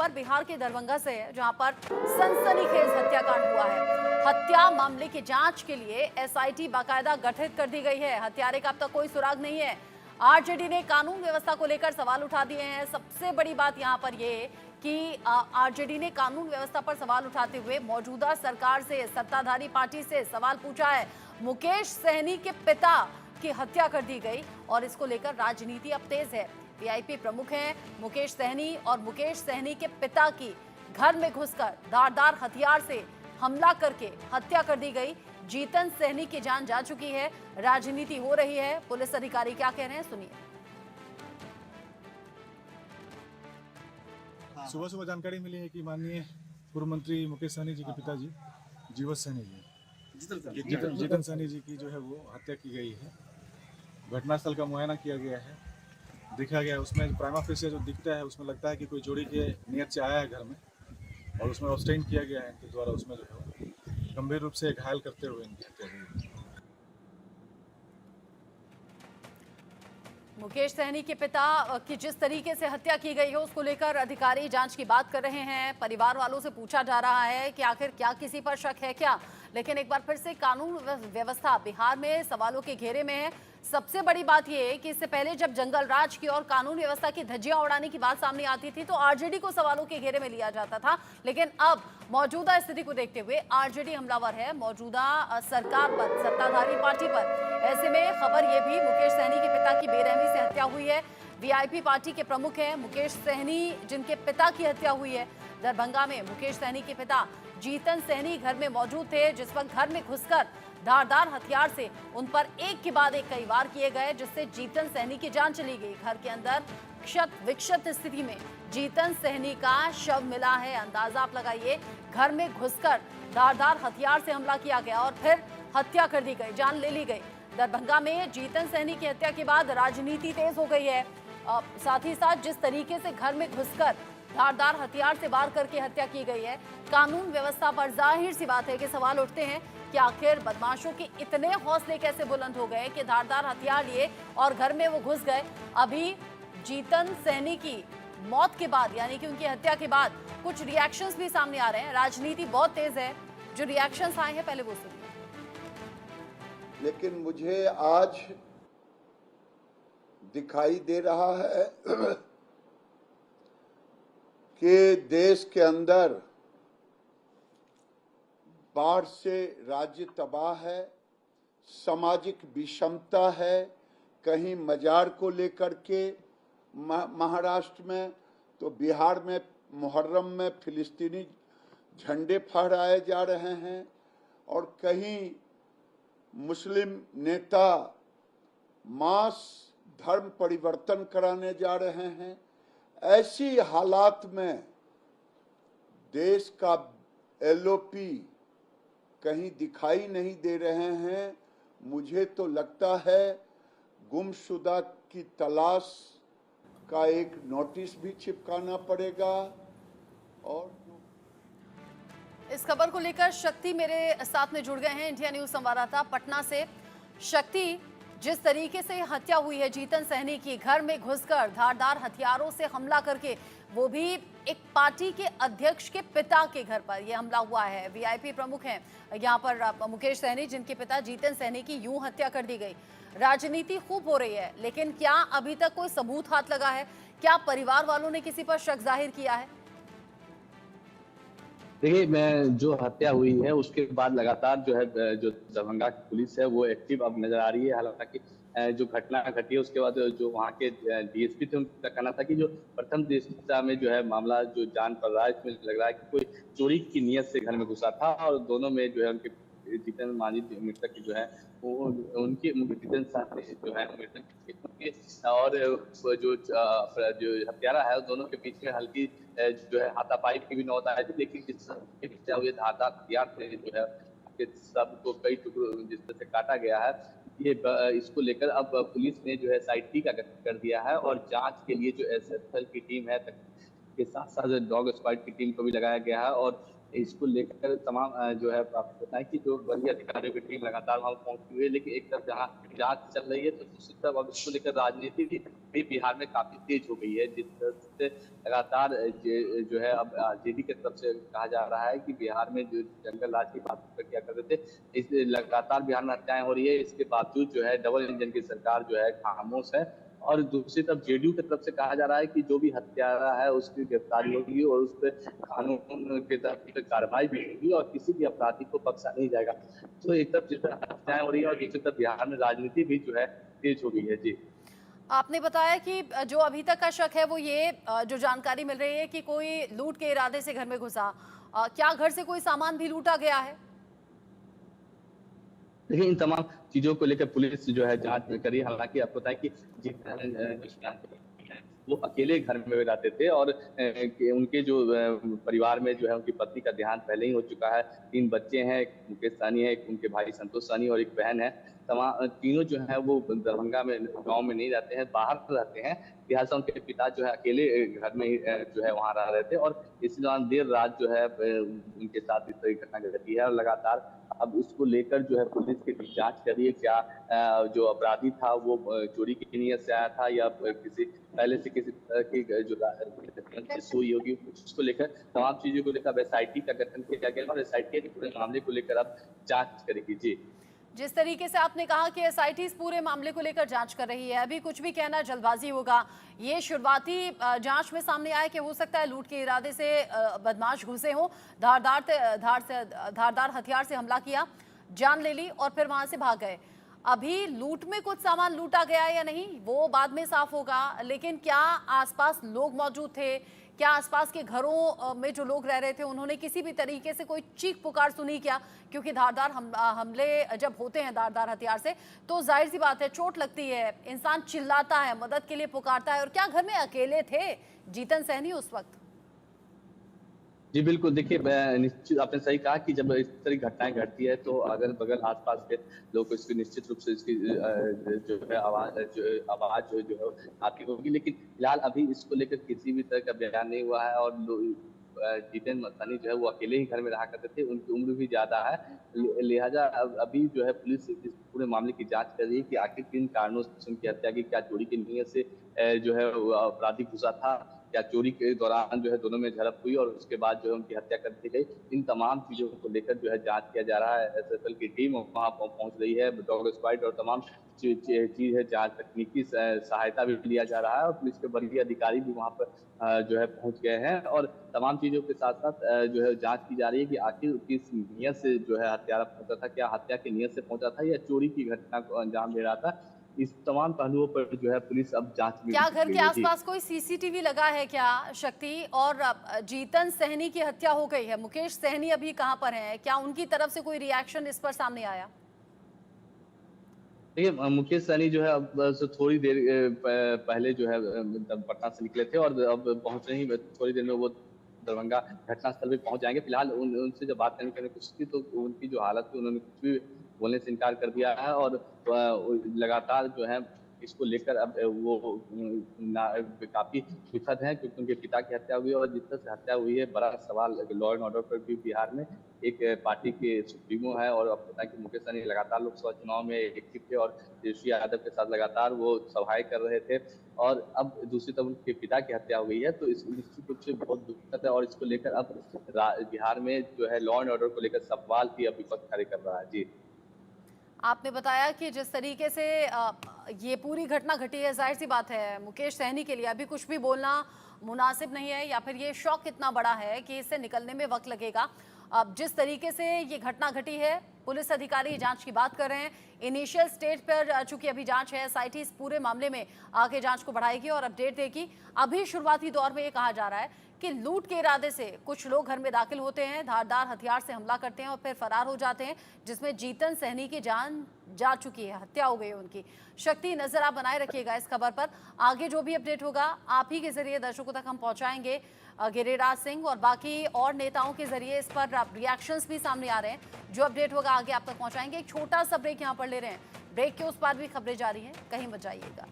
खबर बिहार के दरभंगा से है, जहां पर सनसनीखेज हत्याकांड हुआ है। हत्या मामले की जांच के लिए एसआईटी बाकायदा गठित कर दी गई है। हत्यारे का अब तक कोई सुराग नहीं है। आरजेडी ने कानून व्यवस्था को लेकर सवाल उठा दिए हैं। सबसे बड़ी बात यहां पर यह कि आरजेडी ने कानून व्यवस्था पर सवाल उठाते हुए मौजूदा सरकार से, सत्ताधारी पार्टी से सवाल पूछा है। मुकेश सहनी के पिता की हत्या कर दी गई और इसको लेकर राजनीति अब तेज है। वीआईपी प्रमुख हैं मुकेश सहनी और मुकेश सहनी के पिता की घर में घुसकर धारदार हथियार से हमला करके हत्या कर दी गई। जीतन सहनी की जान जा चुकी है, राजनीति हो रही है। पुलिस अधिकारी क्या कह रहे हैं, सुनिए। सुबह सुबह जानकारी मिली है कि माननीय पूर्व मंत्री मुकेश सहनी जी के पिताजी जीवन सहनी जी जीतन सहनी जी की जो है वो हत्या की गई है। घटनास्थल का मुआयना किया गया है, देखा गया, उसमें प्राइमा फेसिया जो दिखता है उसमें लगता है कि कोई चोरी के नियत से आया है घर में और उसमें ऑब्स्टेन किया गया है इनके द्वारा। उसमें जो है गंभीर रूप से घायल करते हुए इनकी हत्या हुई। मुकेश सहनी के पिता की जिस तरीके से हत्या की गई है उसको लेकर अधिकारी जांच की बात कर रहे हैं। परिवार वालों से पूछा जा रहा है कि आखिर क्या किसी पर शक है क्या। लेकिन एक बार फिर से कानून व्यवस्था बिहार में सवालों के घेरे में है। सबसे बड़ी बात यह है कि इससे पहले जब जंगल राज की और कानून व्यवस्था की धज्जियां उड़ाने की बात सामने आती थी तो आरजेडी को सवालों के घेरे में लिया जाता था। लेकिन अब मौजूदा स्थिति को देखते हुए आरजेडी हमलावर है मौजूदा सरकार पर, सत्ताधारी पार्टी पर। ऐसे में खबर यह भी मुकेश सहनी के पिता की बेरहमी से हत्या हुई है। वीआईपी पार्टी के प्रमुख हैं मुकेश सहनी, जिनके पिता की हत्या हुई है। दरभंगा में मुकेश सहनी के पिता जीतन सहनी घर में मौजूद थे, जिस वक्त घर में घुसकर धारदार हथियार से उन पर एक के बाद एक कई वार किए गए, जिससे जीतन सहनी की जान चली गई। घर के अंदर क्षत विक्षत स्थिति में जीतन सहनी का शव मिला है। अंदाजा आप लगाइए, घर में घुसकर धारदार हथियार से हमला किया गया और फिर हत्या कर दी गई, जान ले ली गई। दरभंगा में जीतन सहनी की हत्या के बाद राजनीति तेज हो गई है। साथ ही साथ जिस तरीके से घर में घुसकर धारदार हथियार से वार करके हत्या की गई है, कानून व्यवस्था पर जाहिर सी बात है कि सवाल उठते हैं कि आखिर बदमाशों के इतने हौसले कैसे बुलंद हो गए कि धारदार हथियार लिए और घर में वो घुस गए। अभी जीतन सहनी की मौत के बाद, यानी कि उनकी हत्या के बाद, कुछ रिएक्शंस भी सामने आ रहे हैं। राजनीति बहुत तेज है। जो रिएक्शंस आए हैं पहले वो सुनिए। लेकिन मुझे आज दिखाई दे रहा है कि देश के अंदर बाढ़ से राज्य तबाह है, सामाजिक विषमता है। कहीं मजार को लेकर के महाराष्ट्र में, तो बिहार में मुहर्रम में फिलिस्तीनी झंडे फहराए जा रहे हैं और कहीं मुस्लिम नेता मास धर्म परिवर्तन कराने जा रहे हैं। ऐसी हालात में देश का एलओपी कहीं दिखाई नहीं दे रहे हैं। मुझे तो लगता है गुमशुदा की तलाश का एक नोटिस भी चिपकाना पड़ेगा। और इस खबर को लेकर शक्ति मेरे साथ में जुड़ गए हैं, इंडिया न्यूज संवाददाता पटना से। शक्ति, जिस तरीके से हत्या हुई है जीतन सहनी की, घर में घुसकर धारदार हथियारों से हमला करके, वो भी एक पार्टी के अध्यक्ष के पिता के घर पर यह हमला हुआ है। वीआईपी प्रमुख हैं यहाँ पर मुकेश सहनी, जिनके पिता जीतन सहनी की यूं हत्या कर दी गई। राजनीति खूब हो रही है, लेकिन क्या अभी तक कोई सबूत हाथ लगा है? क्या परिवार वालों ने किसी पर शक जाहिर किया है? देखिए, मैं जो हत्या हुई है उसके बाद लगातार जो है जो दरभंगा की पुलिस है वो एक्टिव अब नजर आ रही है। हालांकि जो घटना घटी है उसके बाद जो वहाँ के डीएसपी थे उनका कहना था कि जो प्रथम दृष्टया में जो है मामला जो जान पड़ रहा है, इसमें लग रहा है कि कोई चोरी की नियत से घर में घुसा था और दोनों में जो है उनके जीतन मांझी मृतक जो है वो उनके जीतन जो है मृतक और जो हत्यारा है दोनों के बीच में हल्की जो है हाथापाई की भी नौबत आई थी। लेकिन जिस हुए धारदार हथियार से जो है सबको कई टुकड़ों जिस तरह से काटा गया है, ये इसको लेकर अब पुलिस ने जो है एसआईटी का गठन कर दिया है और जांच के लिए जो एसएसएल की टीम है के साथ साथ डॉग स्क्वाड की टीम को भी लगाया गया है और इसको लेकर तमाम जो है आपको बताएं कि जो वरीय अधिकारियों की टीम लगातार वहां पहुंची हुई है, लेकिन एक तरफ जहां जांच चल रही है तो दूसरी तरफ अब इसको लेकर राजनीति भी बिहार में काफी तेज हो गई है, जिस तरह से लगातार जो है अब जेडी की तरफ से कहा जा रहा है कि बिहार में जो जंगल राज की बात किया करते थे, इस लगातार बिहार में हत्याएं हो रही है, इसके बावजूद जो है डबल इंजन की सरकार जो है खामोश है। और दूसरी तरफ जेडीयू की तरफ से कहा जा रहा है कि जो भी हत्यारा है उसकी गिरफ्तारी होगी और उस पर कानून के तहत कार्रवाई भी होगी और किसी भी अपराधी को बख्शा नहीं जाएगा। तो एक तरफ जिस तरह हत्याएं हो रही है और दूसरी तरफ बिहार में राजनीति भी जो है तेज हो गई है। जी, आपने बताया कि जो अभी तक का शक है वो ये जो जानकारी मिल रही है कि कोई लूट के इरादे से घर में घुसा, क्या घर से कोई सामान भी लूटा गया है? देखिए इन तमाम चीजों को लेकर पुलिस जो है जांच में करी। हालांकि आपको बताएं कि वो अकेले घर में रहते थे और उनके जो परिवार में जो है उनकी पत्नी का देहांत पहले ही हो चुका है। 3 बच्चे हैं, एक मुकेश सहनी है, एक उनके भाई संतोष सहनी और एक बहन है। तीनों जो है वो दरभंगा में गांव में नहीं रहते हैं, बाहर रहते हैं। लिहाजा उनके पिता जो है अकेले घर में ही जो है वहां रह रहे थे और इस दौरान देर रात जो है उनके साथ इस तरह की घटना घटी है और लगातार अब इसको लेकर जो है पुलिस की जांच कर रही है। क्या जो अपराधी था वो चोरी की नीयत से आया था या किसी पहले से किसी तरह की जो सुई होगी, उसको लेकर तमाम चीजों को लेकर एसआईटी का गठन किया गया और एसआईटी पूरे मामले को लेकर अब जांच करेगी। जी, जिस तरीके से आपने कहा कि एसआईटी इस पूरे मामले को लेकर जांच कर रही है, अभी कुछ भी कहना जल्दबाजी होगा। ये शुरुआती जांच में सामने आया कि हो सकता है लूट के इरादे से बदमाश घुसे हों, धारदार हथियार से हमला किया, जान ले ली और फिर वहां से भाग गए। अभी लूट में कुछ सामान लूटा गया या नहीं वो बाद में साफ होगा, लेकिन क्या आसपास लोग मौजूद थे, क्या आसपास के घरों में जो लोग रह रहे थे उन्होंने किसी भी तरीके से कोई चीख पुकार सुनी क्या? क्योंकि धारदार हमले जब होते हैं धारदार हथियार से तो जाहिर सी बात है चोट लगती है, इंसान चिल्लाता है, मदद के लिए पुकारता है। और क्या घर में अकेले थे जीतन सहनी उस वक्त? जी बिल्कुल, देखिए निश्चित आपने सही कहा कि जब इस तरह की घटनाएं घटती है तो अगल बगल आसपास के लोग को इसकी निश्चित रूप से इसकी जो है आवाज जो है आती होगी, लेकिन फिलहाल अभी इसको लेकर किसी भी तरह का बयान नहीं हुआ है। और जितेंद्र मस्तानी जो है वो अकेले ही घर में रहा करते थे, उनकी उम्र भी ज्यादा है, लिहाजा अभी जो है पुलिस इस पूरे मामले की जांच कर रही है कि आखिर किन कारणों से उनकी हत्या की, क्या चोरी की नीयत से जो है अपराधी घुसा था, क्या चोरी के दौरान जो है दोनों में झड़प हुई और उसके बाद जो है उनकी हत्या कर दी गई। इन तमाम चीजों को लेकर जो है जांच किया जा रहा है। एसएसएल की टीम वहां पहुंच रही है, डॉग स्क्वाड और तमाम चीज है, जांच तकनीकी सहायता भी लिया जा रहा है और पुलिस के वरीय अधिकारी भी वहां पर जो है पहुंच गए हैं और तमाम चीजों के साथ साथ जो है जांच की जा रही है कि आखिर किस नियत से जो है हत्यारा पहुंचा था, क्या हत्या की नियत से पहुंचा था या चोरी की घटना को अंजाम दे रहा था। इस तमाम पहलुओं पर जो है पुलिस अब जांच में क्या घर के आसपास कोई सीसीटीवी लगा है क्या शक्ति? और जीतन सहनी की हत्या हो गई है, मुकेश सहनी अभी कहां पर हैं? क्या उनकी तरफ से कोई रिएक्शन इस पर सामने आया? देखिए मुकेश सहनी जो है अब थोड़ी देर पहले जो है पटना से निकले थे और अब पहुंच रहे ही थोड़ी देर में वो दरभंगा घटनास्थल पे पहुंच जाएंगे। फिलहाल उनसे जब बात करने की कोशिश की तो उनकी जो हालत थी उन्होंने कुछ भी बोलने से इनकार कर दिया है और लगातार जो है इसको लेकर अब वो काफी विखद हैं क्योंकि उनके पिता की हत्या हुई है और जिस तरह से हत्या हुई है बड़ा सवाल लॉ एंड ऑर्डर पर भी बिहार में। एक पार्टी के सुप्रीमो है और आपको पता है कि मुकेश सहनी लगातार लोकसभा चुनाव में एक्टिव थे और तेजस्वी यादव के साथ लगातार वो सभाएं कर रहे थे और अब दूसरी तरफ उनके पिता की हत्या हो गई है तो इस निश्चित रूप से बहुत दुखद है और इसको लेकर अब बिहार में जो है लॉ एंड ऑर्डर को लेकर सवाल भी अब विपक्ष खड़े कर रहा है। जी, आपने बताया कि जिस तरीके से ये पूरी घटना घटी है, जाहिर सी बात है मुकेश सहनी के लिए अभी कुछ भी बोलना मुनासिब नहीं है या फिर ये शौक इतना बड़ा है कि इससे निकलने में वक्त लगेगा। अब जिस तरीके से ये घटना घटी है पुलिस अधिकारी जांच की बात कर रहे हैं, इनिशियल स्टेज पर चूंकि अभी जांच है, एसआईटी इस पूरे मामले में आगे जांच को बढ़ाएगी और अपडेट देगी। अभी शुरुआती दौर में ये कहा जा रहा है कि लूट के इरादे से कुछ लोग घर में दाखिल होते हैं, धारदार हथियार से हमला करते हैं और फिर फरार हो जाते हैं, जिसमें जीतन सहनी की जान जा चुकी है, हत्या हो गई है उनकी। शक्ति, नजर आप बनाए रखिएगा इस खबर पर, आगे जो भी अपडेट होगा आप ही के जरिए दर्शकों तक हम पहुंचाएंगे। गिरिराज सिंह और बाकी और नेताओं के जरिए इस पर रिएक्शंस भी सामने आ रहे हैं, जो अपडेट होगा आगे आप तक पहुंचाएंगे। एक छोटा सा ब्रेक यहाँ पर ले रहे हैं, ब्रेक के उस पार भी खबरें जारी हैं, कहीं मत जाइएगा।